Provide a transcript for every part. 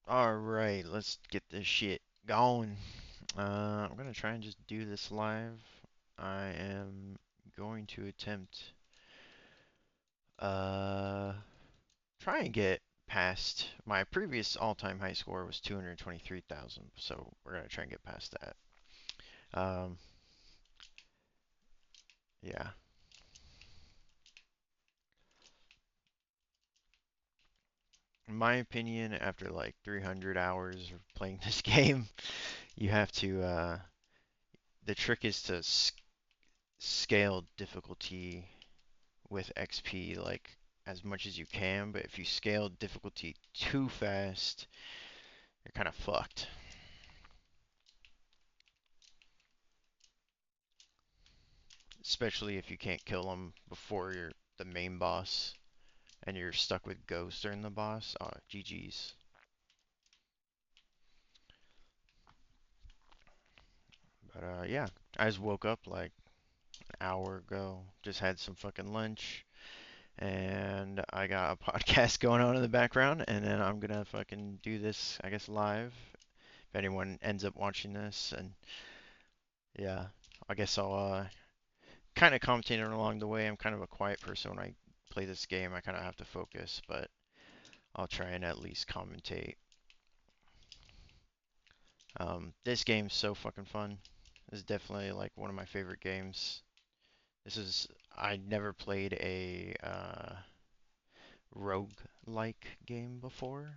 Alright, let's get this shit going. I'm gonna try and just do this live. I am going to attempt, uh, try and get past my previous all-time high score was 223,000, so we're gonna try and get past that. Um, yeah. In my opinion, after like 300 hours of playing this game, you have to, the trick is to scale difficulty with XP like as much as you can, but if you scale difficulty too fast, you're kind of fucked. Especially if you can't kill them before you're the main boss and you're stuck with Ghost during the boss. Oh, GG's. But yeah, I just woke up like an hour ago, just had some fucking lunch, and I got a podcast going on in the background, and then I'm gonna fucking do this, I guess, live. If anyone ends up watching this, and yeah, I guess I'll kind of commentating along the way. I'm kind of a quiet person when I play this game. I kind of have to focus, but I'll try and at least commentate. This game's so fucking fun. This is definitely like one of my favorite games. This is I never played a rogue-like game before.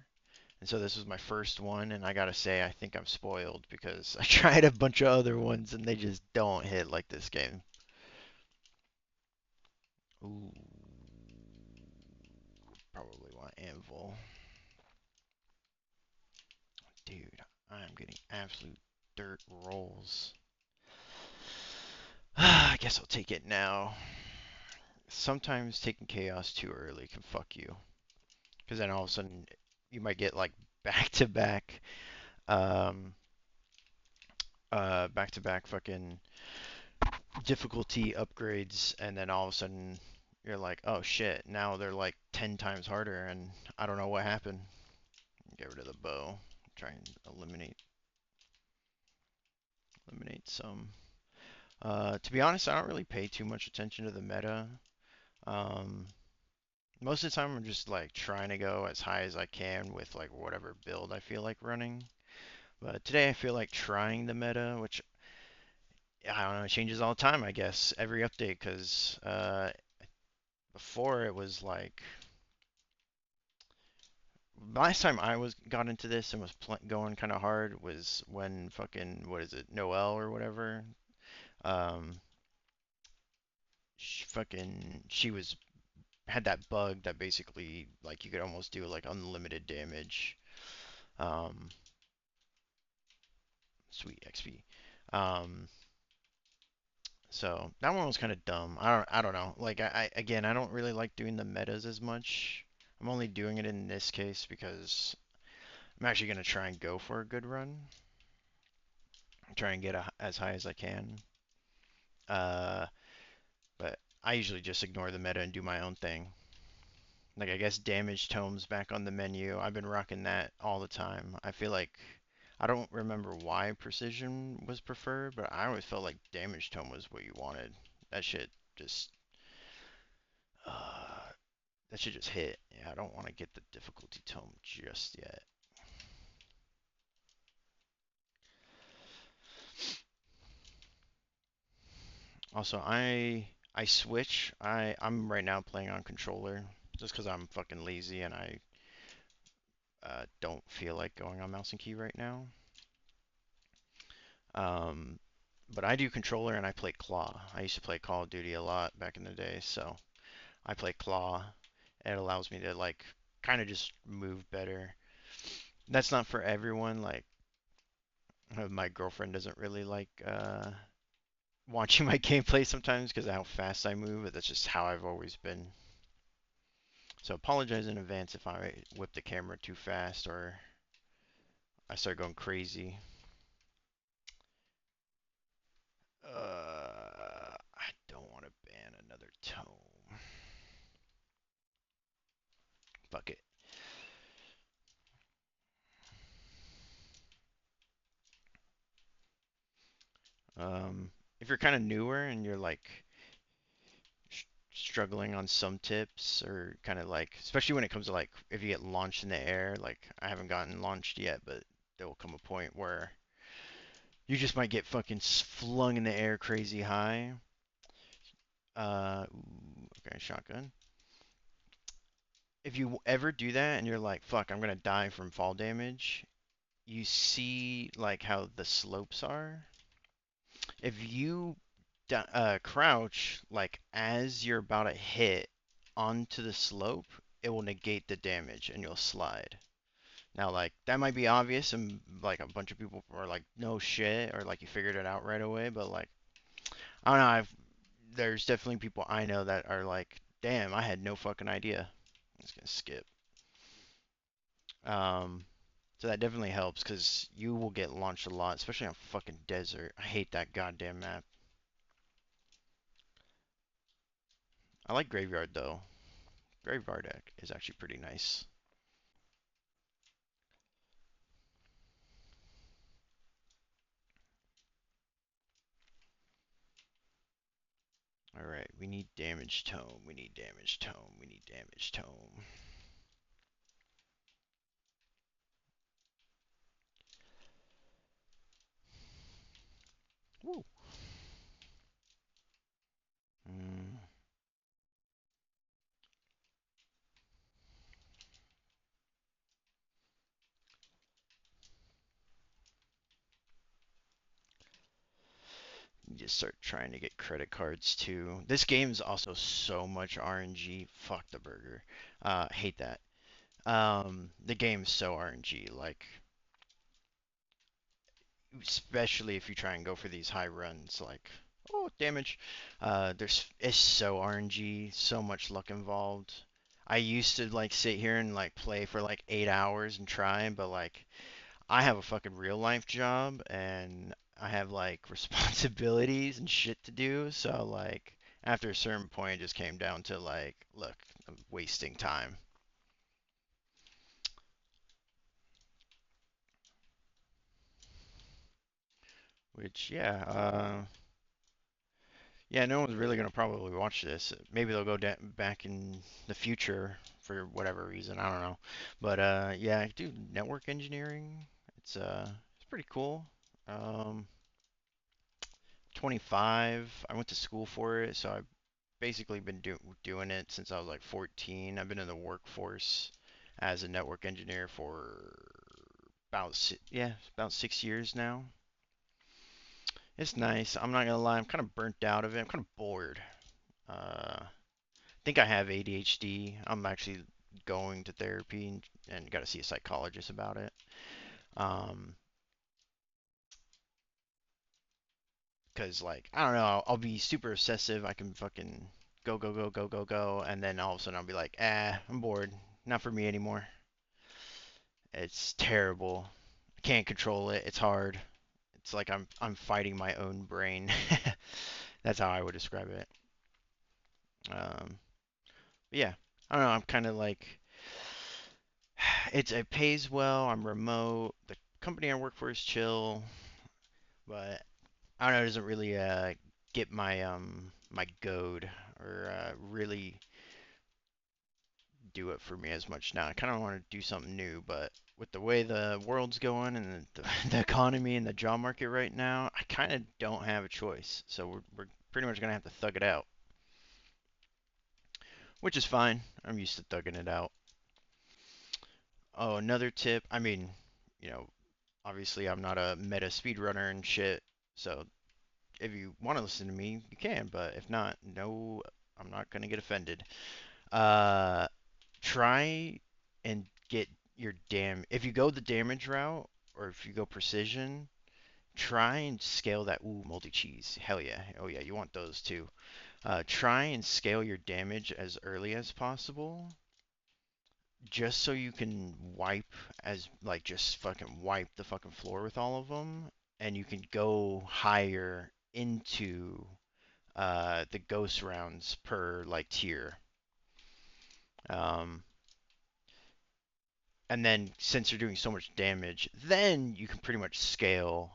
And so this was my first one, and I gotta say, I think I'm spoiled because I tried a bunch of other ones and they just don't hit like this game. Ooh, probably want Anvil. Dude, I am getting absolute dirt rolls. I guess I'll take it now. Sometimes taking chaos too early can fuck you. Because then all of a sudden you might get like back to um, back to back fucking difficulty upgrades, and then all of a sudden you're like, oh shit, now they're like 10 times harder, and I don't know what happened. Get rid of the bow. Try and eliminate some. To be honest, I don't really pay too much attention to the meta. Um, Most of the time, I'm just like trying to go as high as I can with like whatever build I feel like running. But today, I feel like trying the meta, which I don't know, it changes all the time, I guess, every update. Because before it was like last time I was got into this and was going kind of hard was when fucking what is it, Noelle or whatever. Um, she was had that bug that basically like you could almost do like unlimited damage. Um, Sweet XP. Um, so that one was kind of dumb. I don't know. Like again, I don't really like doing the metas as much. I'm only doing it in this case because I'm actually gonna try and go for a good run. Try and get as high as I can. Uh, but I usually just ignore the meta and do my own thing. Like I guess damage tomes back on the menu. I've been rocking that all the time. I feel like I don't remember why precision was preferred, but I always felt like damage tome was what you wanted. That shit just uh that shit just hit. Yeah, I don't want to get the difficulty tome just yet. Also, I switch. I'm right now playing on controller just because I'm fucking lazy and I don't feel like going on mouse and key right now. Um, but I do controller and I play claw. I used to play Call of Duty a lot back in the day, so I play claw. It allows me to like kind of just move better. That's not for everyone. Like my girlfriend doesn't really like watching my gameplay sometimes because of how fast I move, but that's just how I've always been. So apologize in advance if I whip the camera too fast or I start going crazy. I don't want to ban another tome. Fuck it. If you're kind of newer and you're like struggling on some tips or kind of like, especially when it comes to like if you get launched in the air, like I haven't gotten launched yet, but there will come a point where you just might get fucking flung in the air crazy high. Okay, shotgun. If you ever do that and you're like, fuck, I'm gonna die from fall damage, you see like how the slopes are. If you crouch like as you're about to hit onto the slope, it will negate the damage and you'll slide. Now, like that might be obvious and like a bunch of people are like, no shit, or like you figured it out right away, but like I don't know, there's definitely people I know that are like, damn, I had no fucking idea. I'm just gonna skip. Um, so that definitely helps because you will get launched a lot, especially on fucking desert. I hate that goddamn map. I like Graveyard though. Graveyard deck is actually pretty nice. Alright, we need damage tome. We need damage tome. We need damage tome. Woo. Mm, you just start trying to get credit cards too. This game's also so much RNG. Fuck the burger. Hate that. The game's so RNG. Like, especially if you try and go for these high runs, like, oh, damage. It's so RNG, so much luck involved. I used to like sit here and like play for like 8 hours and try, but like I have a fucking real life job and I have like responsibilities and shit to do. So like after a certain point, it just came down to like, look, I'm wasting time. Which yeah, no one's really gonna probably watch this. Maybe they'll go back in the future for whatever reason. I don't know. But yeah, I do network engineering. It's pretty cool. Um, 25. I went to school for it, so I've basically been doing it since I was like 14. I've been in the workforce as a network engineer for about 6 years now. It's nice. I'm not gonna lie. I'm kind of burnt out of it. I'm kind of bored. I think I have ADHD. I'm actually going to therapy and got to see a psychologist about it. Um, because like I don't know, I'll be super obsessive. I can fucking go go go go go go, and then all of a sudden I'll be like, I'm bored. Not for me anymore. It's terrible. I can't control it. It's hard. It's like I'm fighting my own brain. That's how I would describe it. Yeah, I don't know. I'm kind of like it pays well. I'm remote. The company I work for is chill, but I don't know. It doesn't really get my goad or really do it for me as much now. I kind of want to do something new, but with the way the world's going and the economy and the job market right now, I kind of don't have a choice. So we're pretty much gonna have to thug it out, which is fine. I'm used to thugging it out. Oh, another tip. I mean, you know, obviously I'm not a meta speedrunner and shit. So if you want to listen to me, you can. But if not, no, I'm not gonna get offended. Uh, try and get your if you go the damage route or if you go precision, try and scale that. Ooh, multi cheese. Hell yeah. Oh yeah, you want those too. Try and scale your damage as early as possible, just so you can wipe as like just fucking wipe the fucking floor with all of them, and you can go higher into the ghost rounds per like tier. Um, and then since you're doing so much damage, then you can pretty much scale.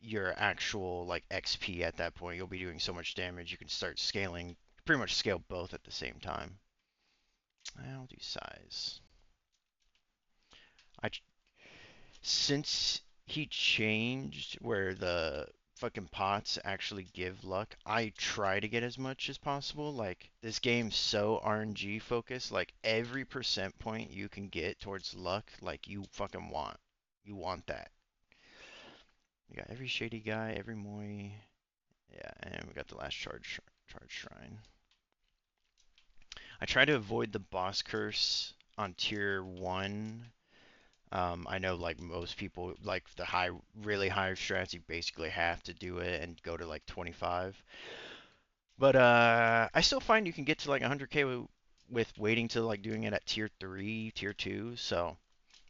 your actual like XP at that point. You'll be doing so much damage, you can start scaling, pretty much scale both at the same time. I'll do size. I Since he changed where the fucking pots actually give luck, I try to get as much as possible. Like this game's so RNG focused, like every percent point you can get towards luck, like you fucking want. You want that. We got every shady guy, every Moy. Yeah, and we got the last charge shrine. I try to avoid the boss curse on tier 1. I know like most people like the really high strats, you basically have to do it and go to like 25. But I still find you can get to like 100k with waiting to like doing it at tier 3, tier 2. So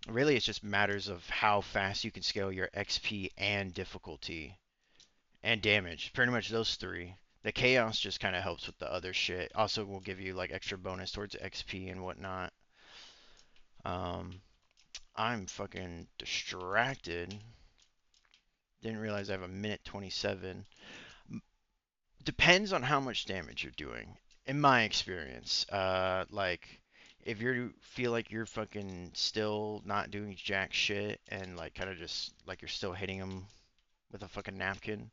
really, it just matters of how fast you can scale your XP and difficulty and damage. Pretty much those three. The chaos just kind of helps with the other shit. Also, will give you like extra bonus towards XP and whatnot. Um, I'm fucking distracted. Didn't realize I have a minute 27. Depends on how much damage you're doing. In my experience, like if you feel like you're fucking still not doing jack shit and like kind of just like you're still hitting them with a fucking napkin,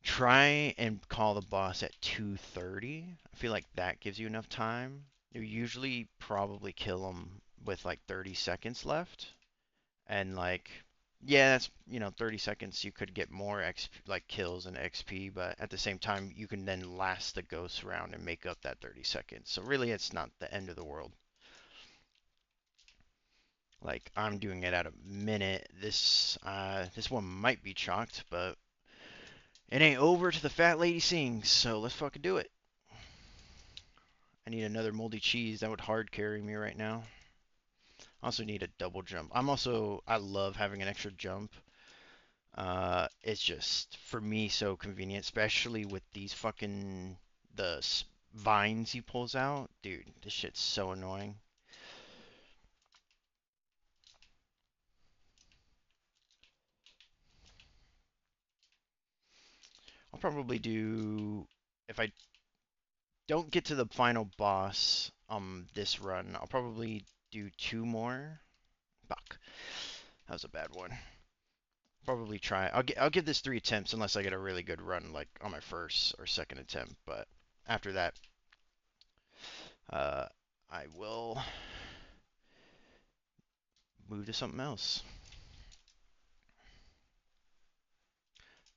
try and call the boss at 2:30. I feel like that gives you enough time. You usually probably kill them with like 30 seconds left. And like, yeah, that's 30 seconds. You could get more XP, like kills and XP, but at the same time, you can then last the ghost round and make up that 30 seconds. So really, it's not the end of the world. Like I'm doing it at a minute. This one might be chalked, but it ain't over till the fat lady sings. So let's fucking do it. I need another moldy cheese. That would hard carry me right now. I also need a double jump. I love having an extra jump. It's just for me so convenient, especially with these fucking the vines he pulls out. Dude, this shit's so annoying. I'll probably do if I don't get to the final boss this run, I'll probably do two more. Fuck, that was a bad one. Probably try. I'll give this 3 attempts unless I get a really good run like on my first or second attempt. But after that, uh, I will move to something else.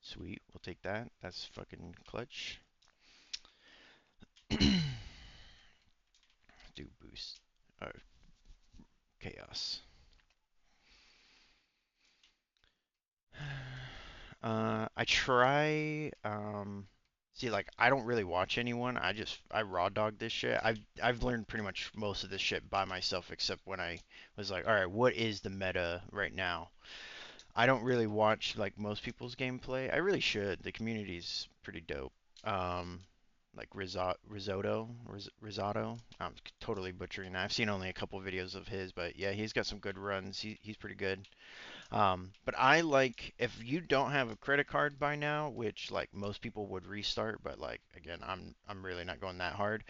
Sweet, we'll take that. That's fucking clutch. Do boost. Or chaos. I try. See, like I don't really watch anyone. I raw dog this shit. I've learned pretty much most of this shit by myself, except when I was like, all right, what is the meta right now? I don't really watch like most people's gameplay. I really should. The community's pretty dope. Um, like risotto. I'm totally butchering that. I've seen only a couple videos of his, but yeah, he's got some good runs. He's pretty good. But I like if you don't have a credit card by now, which like most people would restart, but like again, I'm really not going that hard.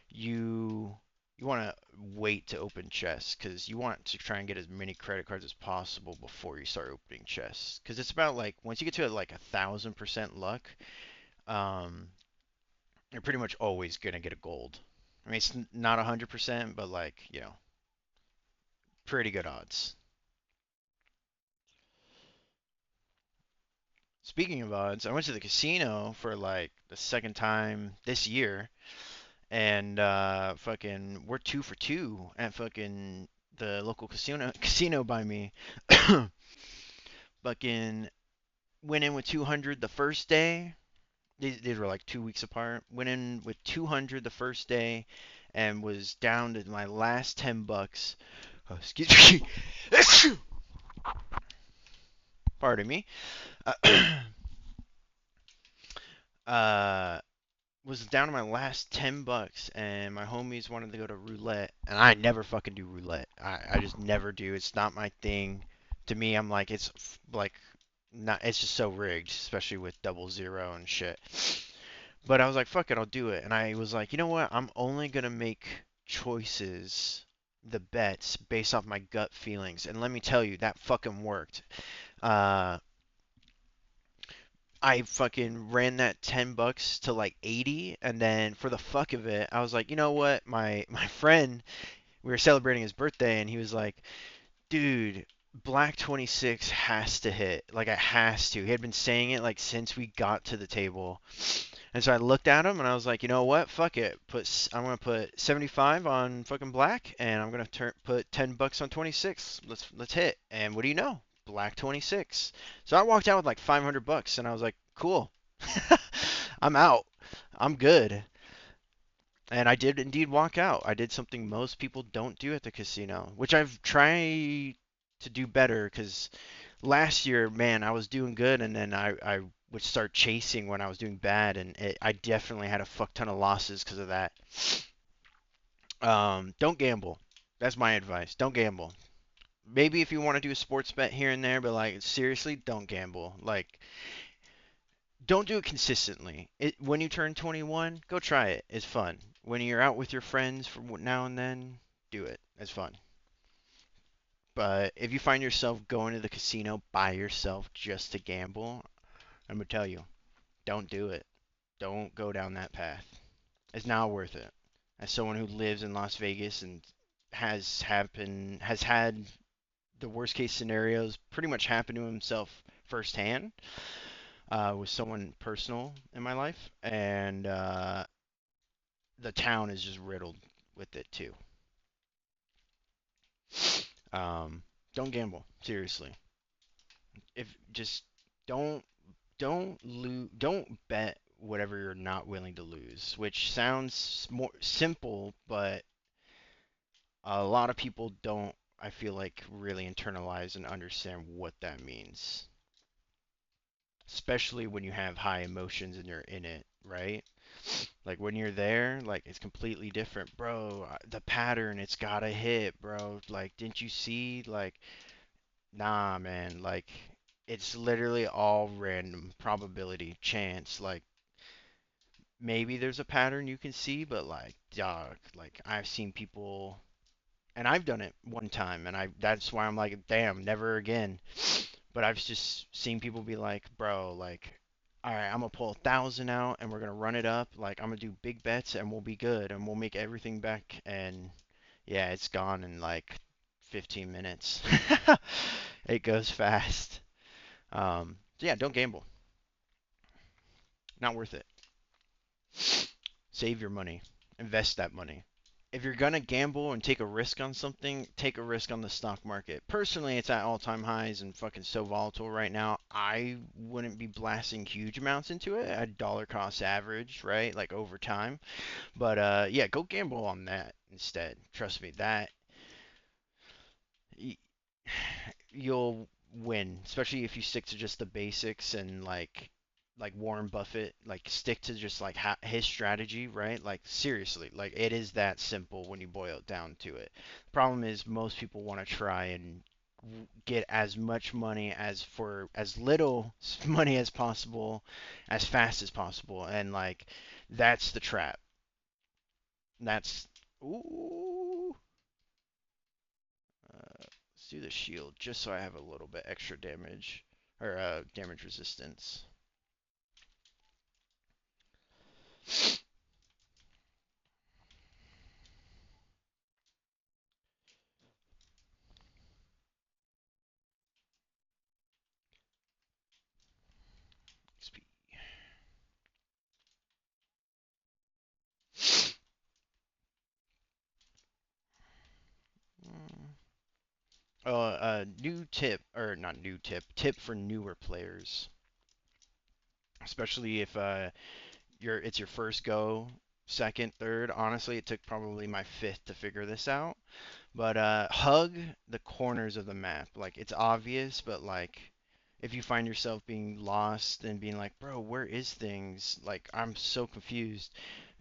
You you want to wait to open chests because you want to try and get as many credit cards as possible before you start opening chests. Because it's about like once you get to like 1,000% luck, um, you're pretty much always gonna get a gold. I mean, it's not 100%, but like pretty good odds. Speaking of odds, I went to the casino for like the second time this year, and fucking we're 2 for 2 at fucking the local casino by me. Fucking went in with 200 the first day. These were like 2 weeks apart. Went in with 200 the first day, and was down to my last $10. Oh, excuse me. Pardon me. Uh, uh, was down to my last $10, and my homies wanted to go to roulette, and I never fucking do roulette. I just never do. It's not my thing. To me, I'm like it's like not it's just so rigged, especially with double zero and shit. But I was like, fuck it, I'll do it. And I was like, you know what? I'm only gonna make choices, the bets based off my gut feelings. And let me tell you, that fucking worked. Uh, I fucking ran that $10 to like 80, and then for the fuck of it, I was like, you know what? My friend, we were celebrating his birthday, and he was like, dude, Black 26 has to hit. Like, it has to. He had been saying it like since we got to the table. And so I looked at him and I was like, you know what? Fuck it. I'm gonna put 75 on fucking Black, and I'm gonna put $10 on 26. Let's hit. And what do you know? Black 26. So I walked out with like $500, and I was like, cool. I'm out. I'm good. And I did indeed walk out. I did something most people don't do at the casino, which I've tried to do better because last year, man, I was doing good, and then I would start chasing when I was doing bad, and I definitely had a fuck ton of losses because of that. Don't gamble. That's my advice. Don't gamble. Maybe if you want to do a sports bet here and there, but like seriously, don't gamble. Like, don't do it consistently. When you turn 21, go try it. It's fun. When you're out with your friends for now and then, do it. It's fun. But if you find yourself going to the casino by yourself just to gamble, I'm gonna tell you, don't do it. Don't go down that path. It's not worth it. As someone who lives in Las Vegas and has had the worst case scenarios pretty much happen to himself firsthand, with someone personal in my life, and the town is just riddled with it too. Um, don't gamble, seriously. If just don't don't bet whatever you're not willing to lose, which sounds more simple, but a lot of people don't, I feel like, really internalize and understand what that means, especially when you have high emotions and you're in it, right? Like when you're there, like it's completely different, bro. The pattern, it's gotta hit, bro. Like, didn't you see? Like, nah, man. Like, it's literally all random probability, chance. Like, maybe there's a pattern you can see, but like, dog, like I've seen people, and I've done it one time, and I that's why I'm like, damn, never again. But I've just seen people be like, bro, like, all right, I'm gonna pull 1,000 out, and we're gonna run it up. Like, I'm gonna do big bets, and we'll be good, and we'll make everything back. And yeah, it's gone in like 15 minutes. It goes fast. So yeah, don't gamble. Not worth it. Save your money. Invest that money. If you're gonna gamble and take a risk on something, take a risk on the stock market. Personally, it's at all-time highs and fucking so volatile right now. I wouldn't be blasting huge amounts into it at dollar cost average, right? Like over time. But yeah, go gamble on that instead. Trust me, that y- you'll win, especially if you stick to just the basics and like Warren Buffett, like stick to just like his strategy, right? Like seriously, like it is that simple when you boil it down to it. The problem is most people want to try and get as much money as for as little money as possible, as fast as possible, and like that's the trap. That's ooh. Let's do the shield just so I have a little bit extra damage or damage resistance. XP. Mm. New tip, or not new tip, tip for newer players, especially if it's your first go, second, third. Honestly, it took probably my fifth to figure this out. But hug the corners of the map. Like it's obvious, but like if you find yourself being lost and being like, bro, where is things? Like I'm so confused.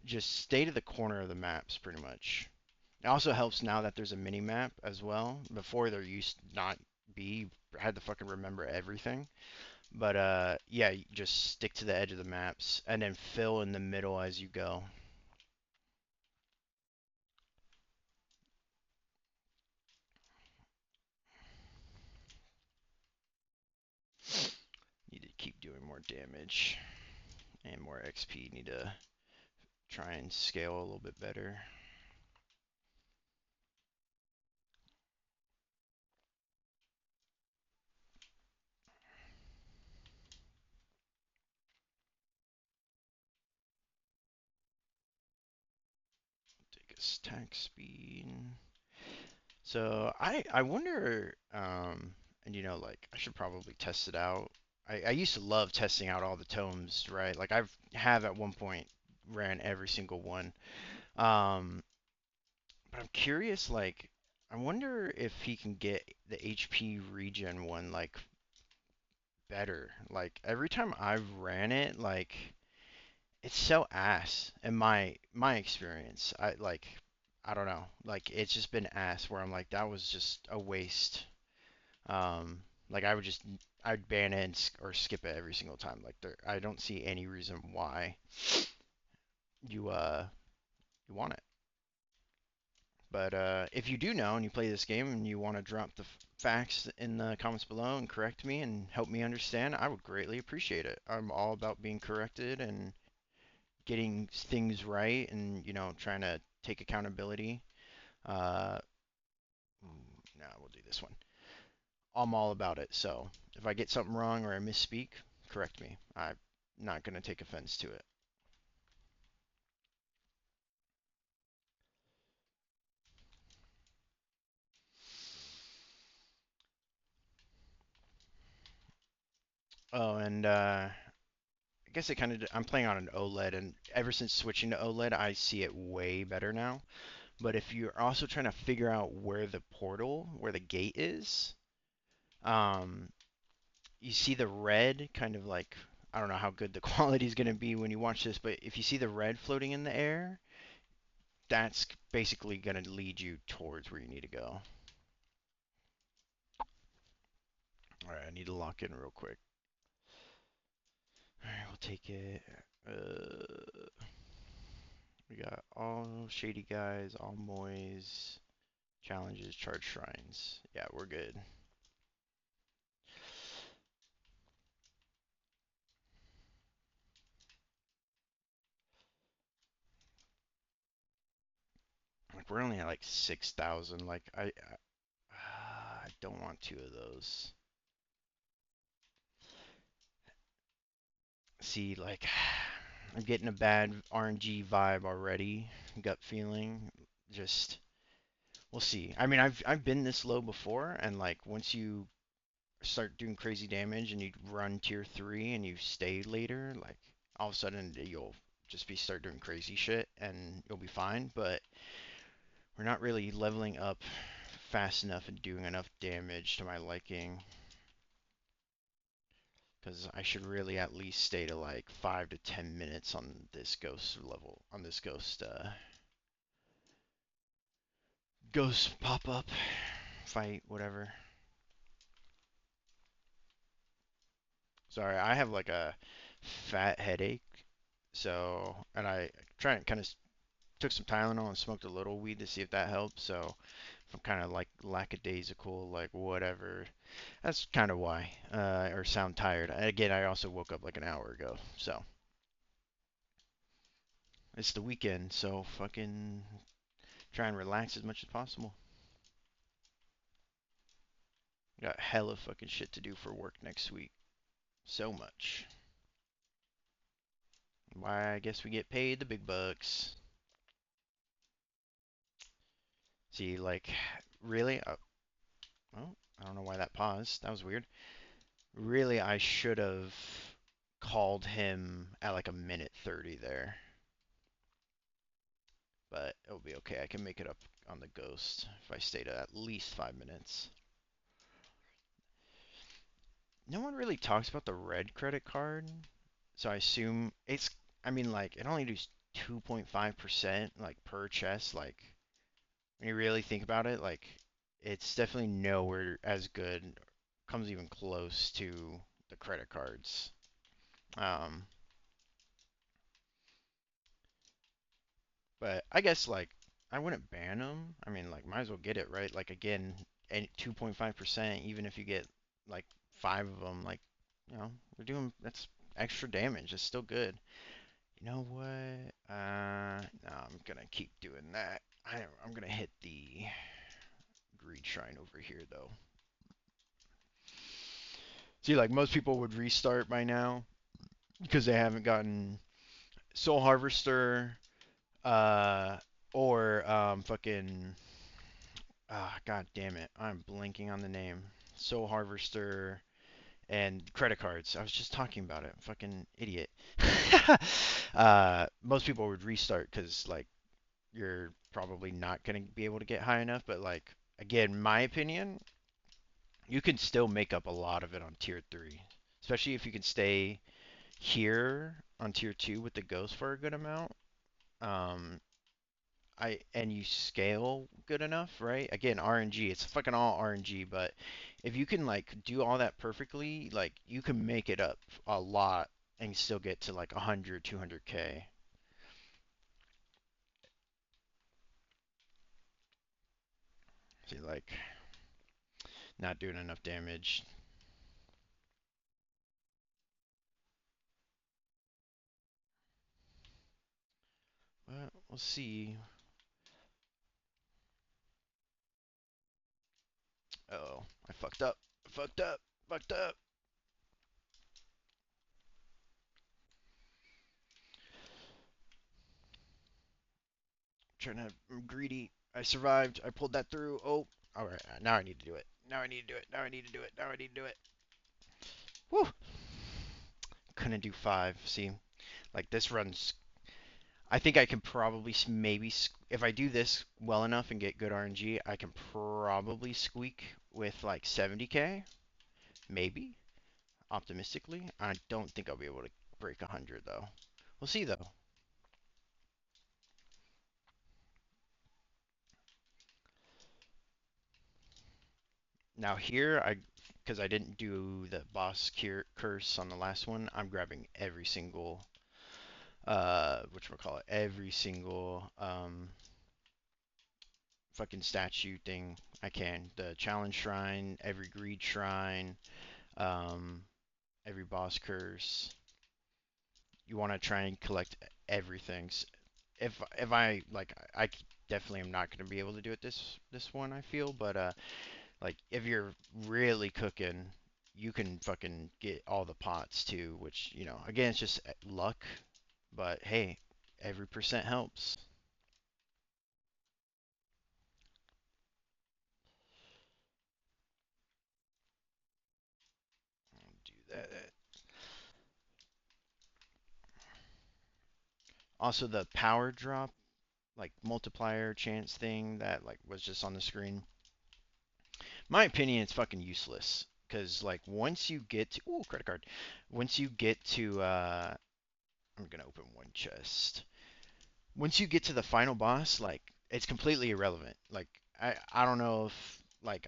Just stay to the corner of the maps, pretty much. It also helps now that there's a mini map as well. Before there used to not be, you had to fucking remember everything. But yeah, you just stick to the edge of the maps and then fill in the middle as you go. Need to keep doing more damage and more XP. Need to try and scale a little bit better. Take a stack speed. So I wonder, and like I should probably test it out. I used to love testing out all the tomes, right? Like have at one point ran every single one. Um, but I'm curious, like I wonder if he can get the HP regen one like better. Like every time I've ran it, like it's so ass in my experience. I don't know. Like it's just been ass where I'm like that was just a waste. Like I'd ban it or skip it every single time. Like I don't see any reason why you you want it. But if you do know and you play this game and you want to drop the facts in the comments below and correct me and help me understand, I would greatly appreciate it. I'm all about being corrected and getting things right and trying to take accountability. Uh, no, we'll do this one. I'm all about it. So if I get something wrong or I misspeak, correct me. I'm not gonna take offense to it. Oh, and I guess it kind of. I'm playing on an OLED, and ever since switching to OLED, I see it way better now. But if you're also trying to figure out where the gate is, um, you see the red kind of like. I don't know how good the quality is going to be when you watch this, but if you see the red floating in the air, that's basically going to lead you towards where you need to go. All right, I need to lock in real quick. All right, we'll take it. We got all shady guys, all moys, challenges, charge shrines. Yeah, we're good. Like we're only at like 6,000. Like I don't want two of those. See, like I'm getting a bad RNG vibe already. Gut feeling. Just we'll see. I mean, I've been this low before, and like once you start doing crazy damage and you run tier 3 and you stay later, like all of a sudden you'll just be start doing crazy shit and you'll be fine. But we're not really leveling up fast enough and doing enough damage to my liking. Because I should really at least stay to like 5 to 10 minutes on this ghost level, on this ghost pop up fight, whatever. Sorry, I have like a fat headache. So, and I try and kind of took some Tylenol and smoked a little weed to see if that helps. So, if I'm kind of like lackadaisical, like whatever, that's kind of why. Or sound tired. Again, I also woke up like an hour ago. So, it's the weekend, so fucking try and relax as much as possible. Got hella fucking shit to do for work next week. So much. Why, I guess we get paid the big bucks. See, like, really? Oh, I don't know why that paused. That was weird. Really, I should have called him at like a minute 30 there. But it'll be okay. I can make it up on the ghost if I stay to at least 5 minutes. No one really talks about the red credit card, so I assume I mean, like, it only does 2.5% like per chest. Like, when you really think about it, like, it's definitely nowhere as good, comes even close to the credit cards. Um, but I guess like I wouldn't ban them. I mean, like might as well get it right. Like again, 2.5%, even if you get like five of them, like we're doing that's extra damage. It's still good. You know what? No, I'm gonna keep doing that. I'm gonna hit the greed shrine over here though. See, like most people would restart by now because they haven't gotten Soul Harvester, uh, or fucking god damn it, I'm blanking on the name. Soul Harvester and credit cards. I was just talking about it. Fucking idiot. Most people would restart because like you're probably not gonna be able to get high enough. But like again, my opinion, you can still make up a lot of it on tier three, especially if you can stay here on tier two with the ghost for a good amount. Um, and you scale good enough, right? Again, RNG, it's fucking all RNG, but if you can like do all that perfectly, like you can make it up a lot and still get to like 100, 200k. See, like not doing enough damage. But we'll see. Oh, I fucked up. Fucked up. Fucked up. Trying to, I'm greedy. I survived. I pulled that through. Oh, all right. Now I need to do it. Now I need to do it. Now I need to do it. Now I need to do it. Woo! Couldn't do five. See, like this runs. I think I can probably maybe if I do this well enough and get good RNG, I can probably squeak with like 70k, maybe. Optimistically, I don't think I'll be able to break 100 though. We'll see though. Now here, because I didn't do the boss curse on the last one, I'm grabbing every single whatchamacallit, every single fucking statue thing I can. The challenge shrine, every greed shrine, um every boss curse. You want to try and collect everything. If I like, I definitely am not going to be able to do it this one. I feel, but like if you're really cooking, you can fucking get all the pots too. Which again, it's just luck. But hey, every percent helps. Do that. Also, the power drop, like multiplier chance thing that like was just on the screen. My opinion, it's fucking useless. Cause like once you get to credit card, once you get to I'm gonna open one chest. Once you get to the final boss, like it's completely irrelevant. Like I don't know if like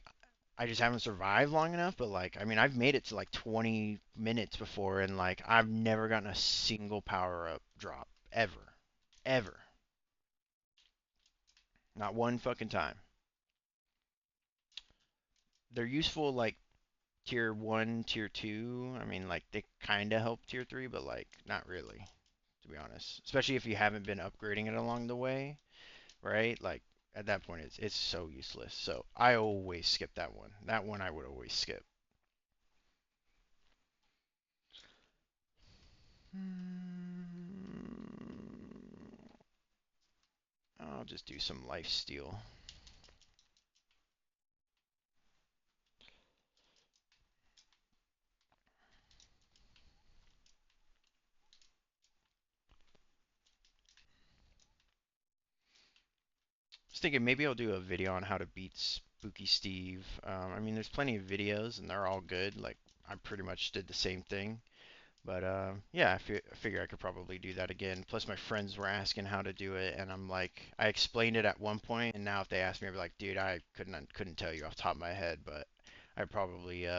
I just haven't survived long enough, but like I mean I've made it to like 20 minutes before and like I've never gotten a single power up drop ever. Ever. Not one fucking time. They're useful like tier 1, tier 2. I mean like they kind of help tier 3, but like not really, to be honest. Especially if you haven't been upgrading it along the way, right? Like at that point it's so useless. So I always skip that one. That one I would always skip. I'll just do some life steal. I was thinking maybe I'll do a video on how to beat Spooky Steve. I mean, there's plenty of videos and they're all good. Like I pretty much did the same thing. But yeah, I figure I could probably do that again. Plus, my friends were asking how to do it, and I'm like, I explained it at one point, and now if they ask me, I'd be like, dude, I couldn't tell you off the top of my head, but I'd probably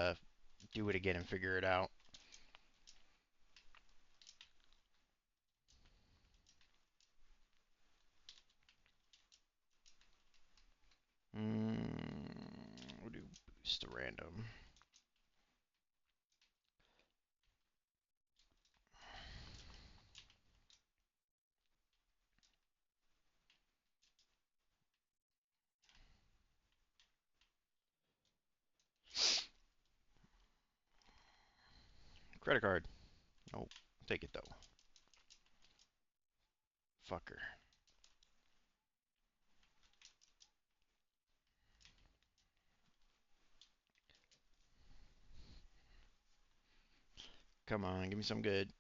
do it again and figure it out. Just a random. Credit card. Nope. Take it though. Fucker. Come on, give me some good.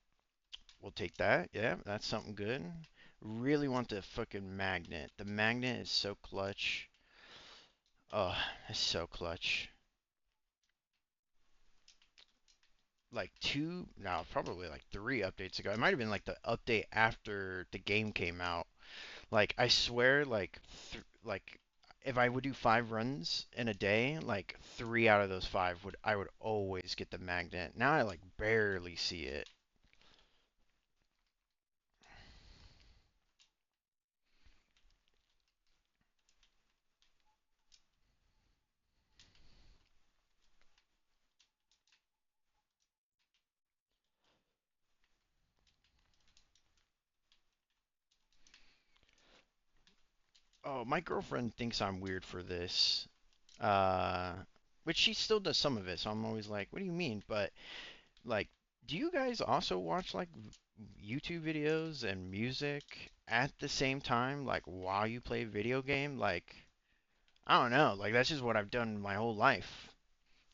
We'll take that. Yeah, that's something good. Really want the fucking magnet. The magnet is so clutch. Oh, it's so clutch. Like two, no, probably like 3 updates ago. It might have been like the update after the game came out. Like I swear, like if I would do 5 runs in a day, like 3 out of those 5 would I would always get the magnet. Now I like barely see it. Oh, my girlfriend thinks I'm weird for this. Uh, which she still does some of it, so I'm always like, what do you mean? But like, do you guys also watch like YouTube videos and music at the same time, like while you play video game? Like, I don't know, like that's just what I've done my whole life.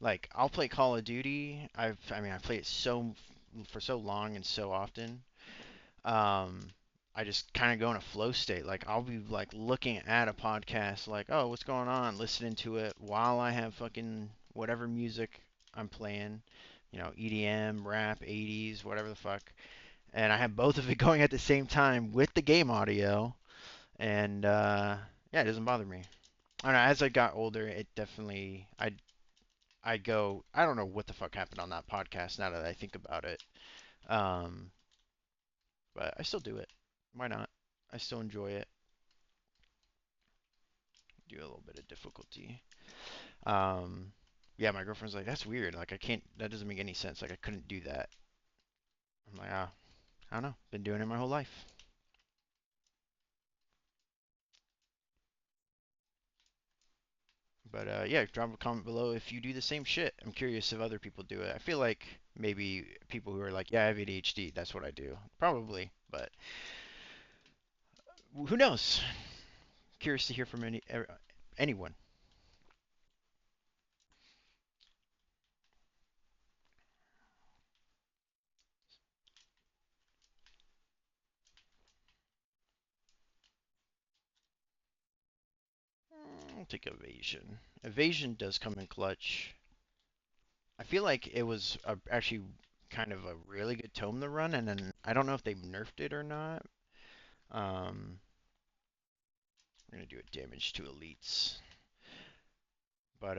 Like, I'll play Call of Duty. I mean, I play it for so long and so often. um, I just kind of go in a flow state. Like I'll be like looking at a podcast, like, oh, what's going on? Listening to it while I have fucking whatever music I'm playing, EDM, rap, 80s, whatever the fuck. And I have both of it going at the same time with the game audio, and yeah, it doesn't bother me. I don't know. As I got older, it definitely I go. I don't know what the fuck happened on that podcast now that I think about it. Um, but I still do it. Why not? I still enjoy it. Do a little bit of difficulty. Um, yeah, my girlfriend's like, that's weird. Like, I can't. That doesn't make any sense. Like, I couldn't do that. I'm like, ah, I don't know. Been doing it my whole life. But yeah, drop a comment below if you do the same shit. I'm curious if other people do it. I feel like maybe people who are like, yeah, I have ADHD. That's what I do. Probably, but who knows? Curious to hear from anyone. I'll take evasion. Evasion does come in clutch. I feel like it was actually kind of a really good tome to run, and then I don't know if they nerfed it or not. We're gonna do a damage to elites, but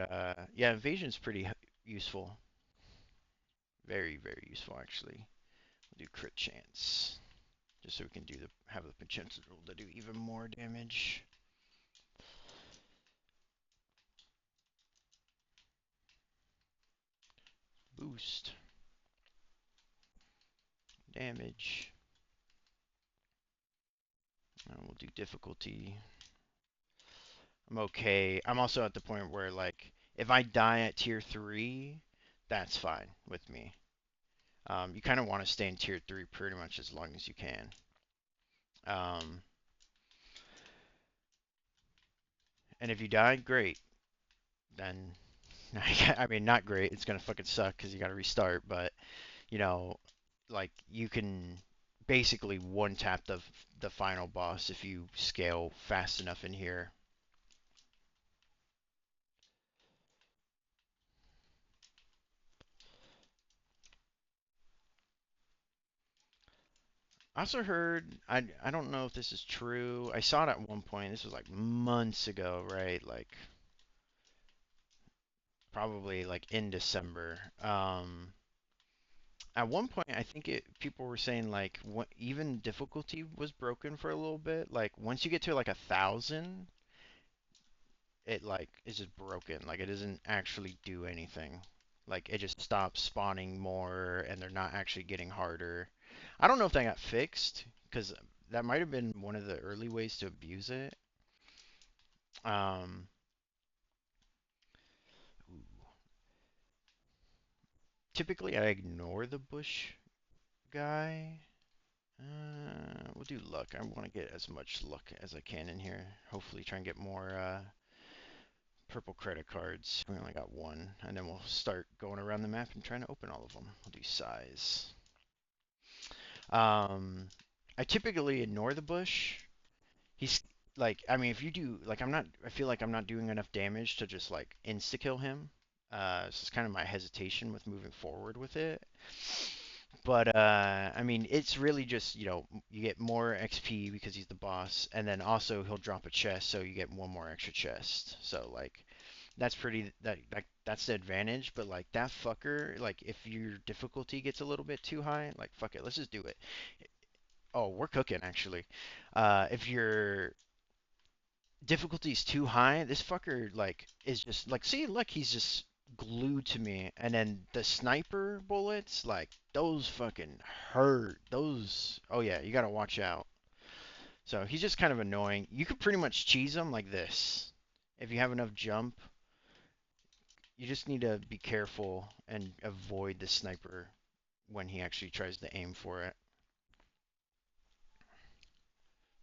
yeah, evasion's pretty useful. Very, very useful actually. We'll do crit chance, just so we can have the potential to do even more damage. Boost damage. We'll do difficulty. I'm okay. I'm also at the point where like if I die at tier 3, that's fine with me. You kind of want to stay in tier 3 pretty much as long as you can. Um, and if you die, great. Then, I mean, not great. It's gonna fucking suck because you gotta restart. But you know, like you can basically one tap the final boss if you scale fast enough in here. I also heard, I don't know if this is true. I saw it at one point. This was like months ago, right? Like probably like in December. At one point, I think people were saying like even difficulty was broken for a little bit. Like once you get to like 1,000, it like is just broken. Like it doesn't actually do anything. Like it just stops spawning more, and they're not actually getting harder. I don't know if that got fixed, because that might have been one of the early ways to abuse it. Um, Typically I ignore the bush guy. We'll do luck. I want to get as much luck as I can in here. Hopefully try and get more purple credit cards. We only got one, and then we'll start going around the map and trying to open all of them. We'll do size. Um, I typically ignore the bush. He's like, I mean, if you do, like, I feel like I'm not doing enough damage to just like insta kill him. So it's kind of my hesitation with moving forward with it. But I mean, it's really just, you get more XP because he's the boss, and then also he'll drop a chest, so you get one more extra chest. So like, that's the advantage. But like that fucker, like if your difficulty gets a little bit too high, like fuck it, let's just do it. Oh, we're cooking actually. If your difficulty is too high, this fucker like is just like, see, look, he's just glued to me. And then the sniper bullets, like those fucking hurt. Those, oh yeah, you gotta watch out. So he's just kind of annoying. You could pretty much cheese him like this. If you have enough jump, you just need to be careful and avoid the sniper when he actually tries to aim for it.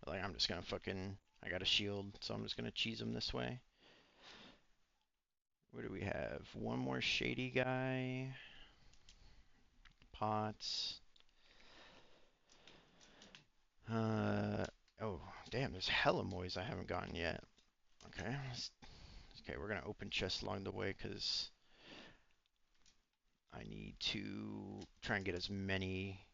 Like I'm just gonna fucking, I got a shield, so I'm just gonna cheese him this way. What do we have? One more shady guy. Pots. Uh, oh, damn, there's hella moys I haven't gotten yet. Okay, okay, we're gonna open chests along the way because I need to try and get as many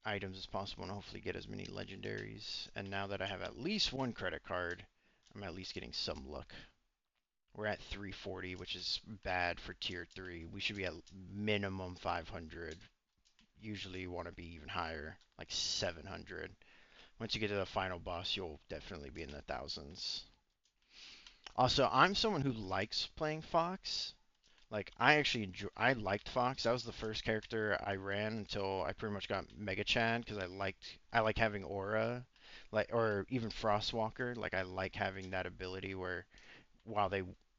items as possible and hopefully get as many legendaries. And now that I have at least one credit card, I'm at least getting some luck. We're at 340, which is bad for tier 3. We should be at minimum 500. Usually you want to be even higher, like 700. Once you get to the final boss, you'll definitely be in the thousands. Also, I'm someone who likes playing Fox. Like, I liked Fox. That was the first character I ran until I pretty much got Mega Chad because I like having aura, like, or even Frostwalker. Like, I like having that ability where while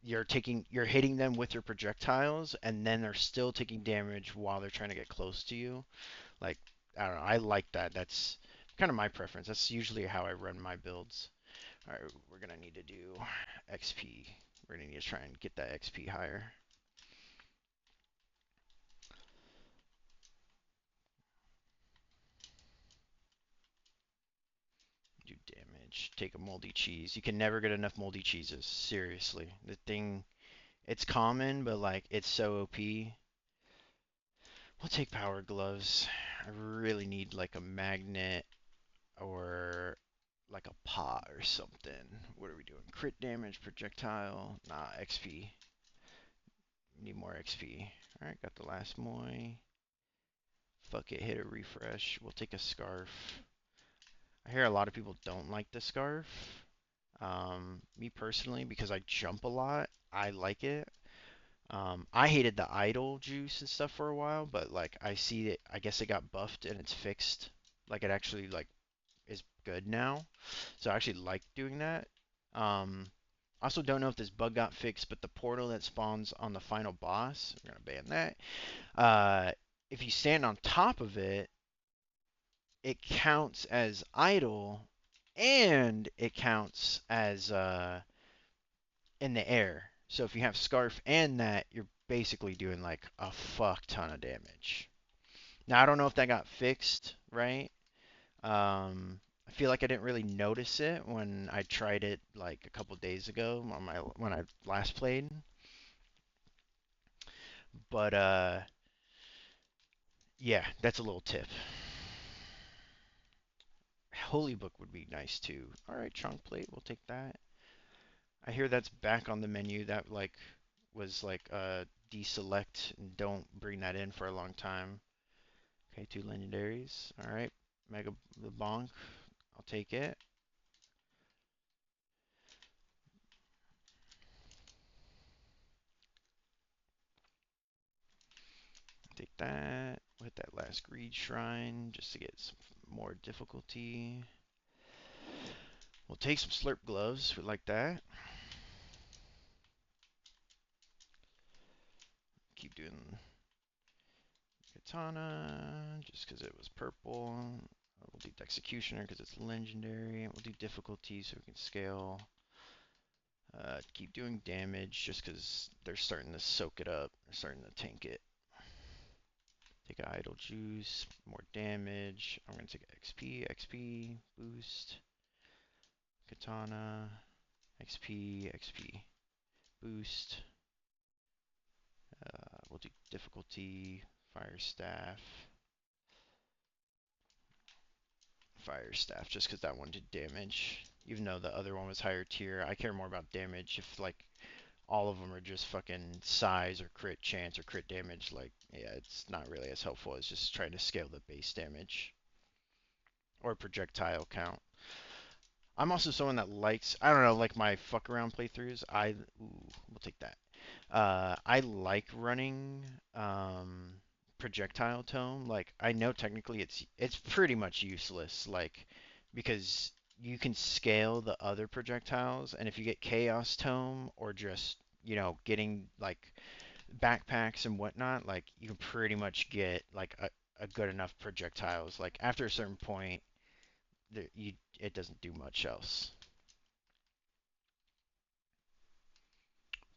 you're hitting them with your projectiles, and then they're still taking damage while they're trying to get close to you. Like, I don't know, I like that. That's kind of my preference. That's usually how I run my builds. All right, we're gonna need to do XP. We're gonna need to try and get that XP higher. Do damage. Take a moldy cheese. You can never get enough moldy cheeses. Seriously, the thing. It's common, but like it's so OP. We'll take power gloves. I really need like a magnet or like a pot or something. What are we doing? Crit damage, projectile. Nah, XP. Need more XP. Alright, got the last moy. Fuck it, hit a refresh. We'll take a scarf. I hear a lot of people don't like the scarf. Me personally, because I jump a lot, I like it. I hated the idle juice and stuff for a while, but like I see it, I guess it got buffed and it's fixed. Like it actually like is good now. So I actually like doing that. Um, also don't know if this bug got fixed, but the portal that spawns on the final boss, we're gonna ban that. If you stand on top of it, it counts as idle, and it counts as in the air. So if you have scarf and that, you're basically doing like a fuck ton of damage. Now I don't know if that got fixed, right? I feel like I didn't really notice it when I tried it like a couple days ago on my when I last played. But yeah, that's a little tip. Holy Book would be nice too. All right, trunk plate, we'll take that. I hear that's back on the menu. That like was like deselect and don't bring that in for a long time. Okay, two legendaries. All right, Mega the Bonk. I'll take it. that. We'll hit that last greed shrine just to get some more difficulty. We'll take some slurp gloves. We like that. Keep doing katana just because it was purple. We'll do executioner because it's legendary. We'll do difficulty so we can scale. Keep doing damage just because they're starting to soak it up. They're starting to tank it. Take an idle juice, more damage. I'm going to take XP boost. Katana, XP boost. We'll do difficulty, fire staff, just because that one did damage. Even though the other one was higher tier, I care more about damage. If like all of them are just fucking size or crit chance or crit damage, like yeah, it's not really as helpful as just trying to scale the base damage or projectile count. I'm also someone that likes, I don't know, like my fuck around playthroughs. We'll take that. I like running projectile tome. Like I know technically it's pretty much useless, like because you can scale the other projectiles, and if you get chaos tome or just getting like backpacks and whatnot, like you can pretty much get like a good enough projectiles. Like after a certain point, it doesn't do much else.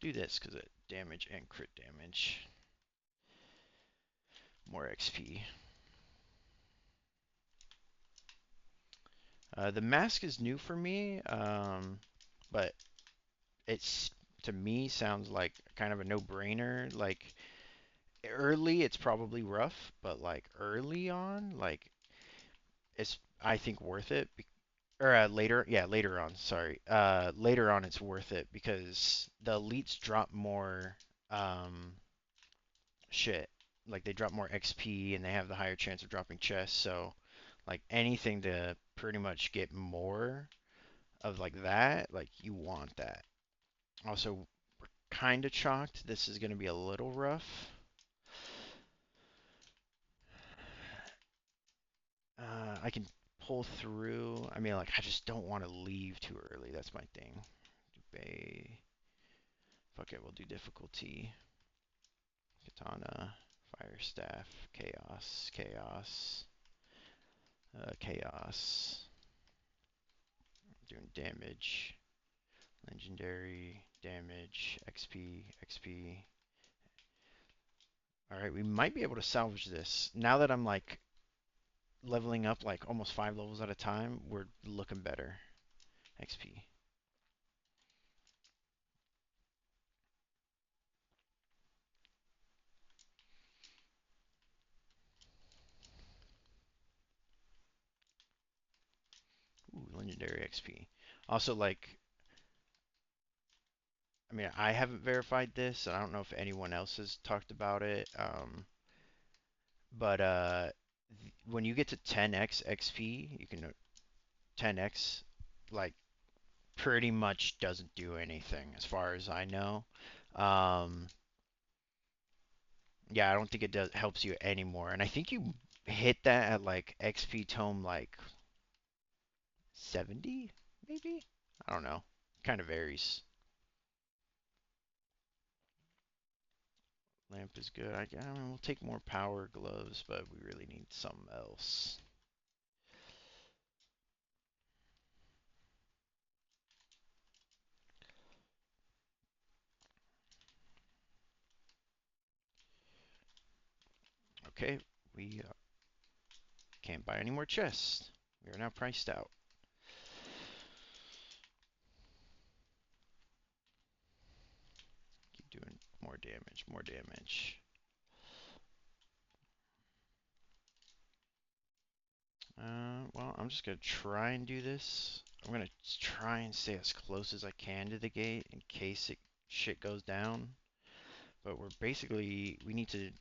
Do this because it damage and crit damage. More XP. The mask is new for me, but it's to me sounds like kind of a no-brainer. Like early, it's probably rough, but like early on, like it's I think worth it. Or later, yeah, later on. Sorry, later on, it's worth it because the elites drop more um, shit. Like they drop more XP and they have the higher chance of dropping chests. So, like anything to pretty much get more of like that, like you want that. Also, we're kind of chalked. This is going to be a little rough. I can pull through. I mean, like I just don't want to leave too early. That's my thing. Bay. Fuck it, we'll do difficulty. Katana, fire staff, chaos. Doing damage. Legendary, damage, XP. Alright, we might be able to salvage this. Now that I'm like leveling up like almost 5 levels at a time, we're looking better. XP. Ooh, legendary XP. Also, like, I mean, I haven't verified this, and I don't know if anyone else has talked about it. But when you get to 10x XP, you can 10x like pretty much doesn't do anything as far as I know. Um, yeah, I don't think it does helps you anymore. And I think you hit that at like XP tome like 70, maybe? I don't know. Kind of varies. Lamp is good. I mean, we'll take more power gloves, but we really need something else. Okay, we can't buy any more chests. We are now priced out. Keep doing more damage, more damage. Well, I'm just gonna try and do this. I'm gonna try and stay as close as I can to the gate in case shit goes down. But we need to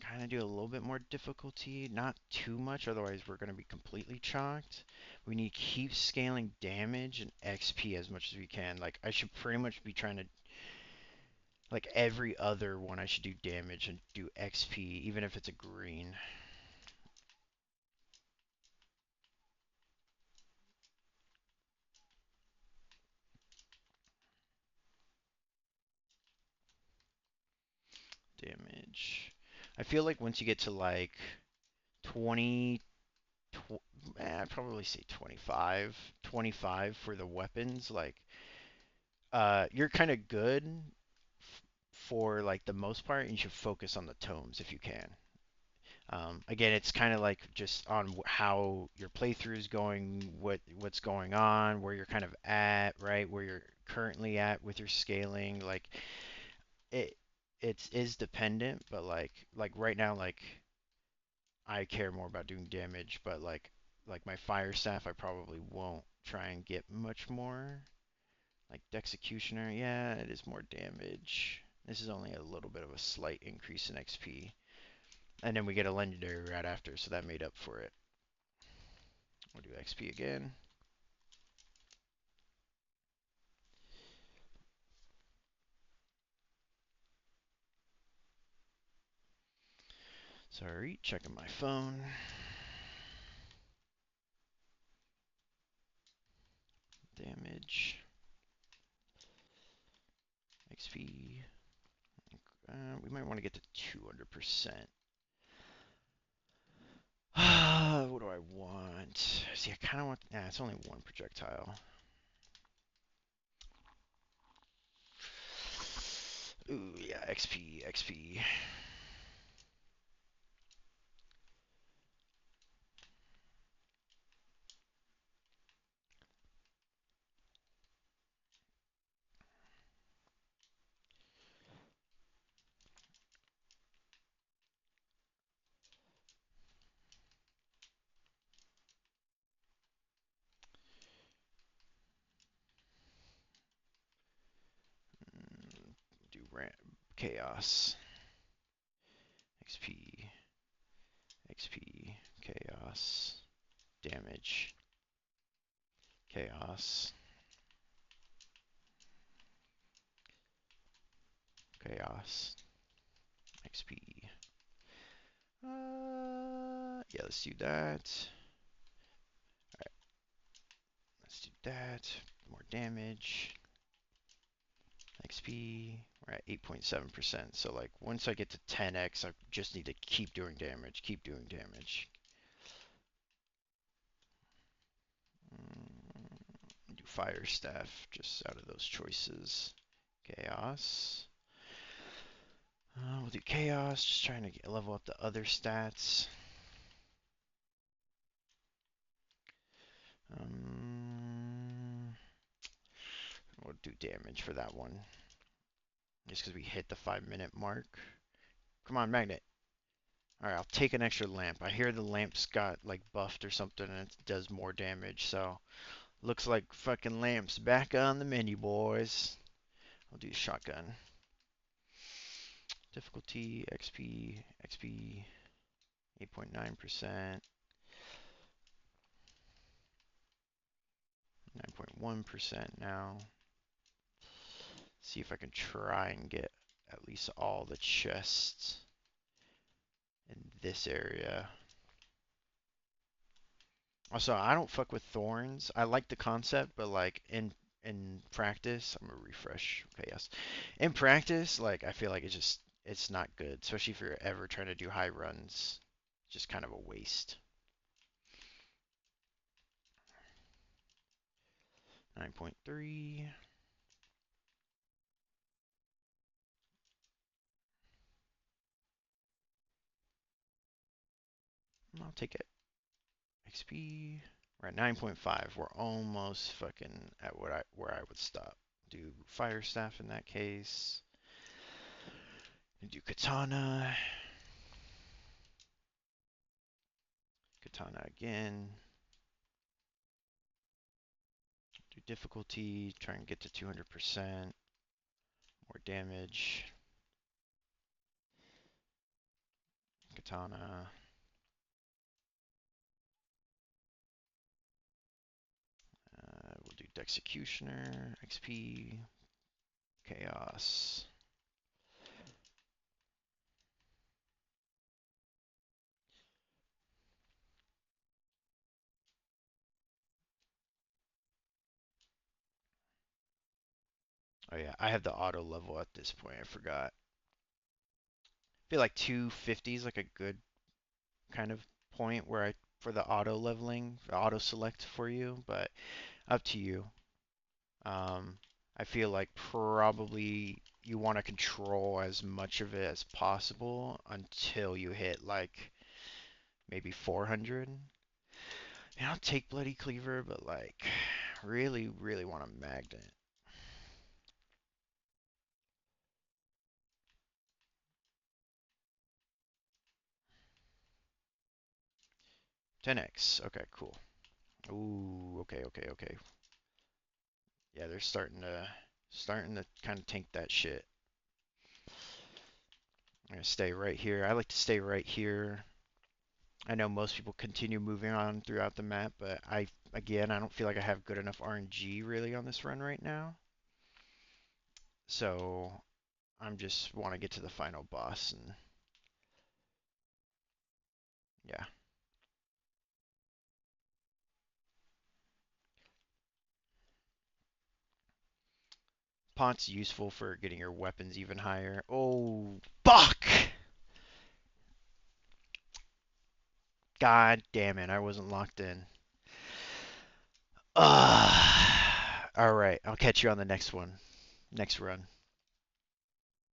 kind of do a little bit more difficulty, not too much, otherwise we're gonna be completely chalked. We need to keep scaling damage and XP as much as we can. Like I should pretty much be trying to Like every other one I should do damage and do XP, even if it's a green. Damage. I feel like once you get to like 20, I'd probably say 25, 25 for the weapons, like you're kind of good for like the most part, and you should focus on the tomes if you can. Again, it's kind of like just on how your playthrough is going, what's going on, where you're kind of at, right? Where you're currently at with your scaling. Like it, it is dependent, but like right now, like I care more about doing damage, but like my fire staff, I probably won't try and get much more. Like Dexecutioner, yeah, it is more damage. This is only a little bit of a slight increase in XP. And then we get a legendary right after, so that made up for it. We'll do XP again. Sorry, checking my phone. Damage. XP. We might want to get to 200%. What do I want? See, I kind of want. Nah, it's only one projectile. Ooh, yeah, XP, XP. Do chaos. XP, XP, chaos, damage, chaos, chaos, XP. Yeah, let's do that. Alright, let's do that. More damage. XP. We're at 8.7%. So like once I get to 10x, I just need to keep doing damage, keep doing damage. Do fire staff just out of those choices. Chaos. We'll do chaos, just trying to level up the other stats. Um, we'll do damage for that one. Just because we hit the 5-minute mark. Come on, Magnet. Alright, I'll take an extra lamp. I hear the lamp's got like buffed or something and it does more damage, so looks like fucking lamps back on the menu, boys. I'll do shotgun. Difficulty, XP, XP, 8.9%, 9.1% now. See if I can try and get at least all the chests in this area. Also, I don't fuck with thorns. I like the concept, but like in practice, I'm gonna refresh. Okay, yes. In practice, like I feel like it's not good, especially if you're ever trying to do high runs. Just kind of a waste. 9.3. I'll take it. XP. We're at 9.5. We're almost fucking at where I would stop. Do fire staff in that case. Do katana. Katana again. Do difficulty. Try and get to 200%. More damage. Katana. We'll do Dexecutioner. XP. Chaos. Oh yeah, I have the auto level at this point. I forgot. I feel like 250 is like a good kind of point where I for the auto leveling, the auto select for you, but up to you. Um, I feel like probably you want to control as much of it as possible until you hit like maybe 400. And I'll take Bloody Cleaver, but like really, really want a magnet. 10x. Okay, cool. Ooh, okay, okay, okay. Yeah, they're starting to kind of tank that shit. I'm gonna stay right here. I like to stay right here. I know most people continue moving on throughout the map, but again, I don't feel like I have good enough RNG really on this run right now. So I'm just want to get to the final boss and yeah. Pont's useful for getting your weapons even higher. Oh, fuck! God damn it, I wasn't locked in. Alright, I'll catch you on the next one. Next run.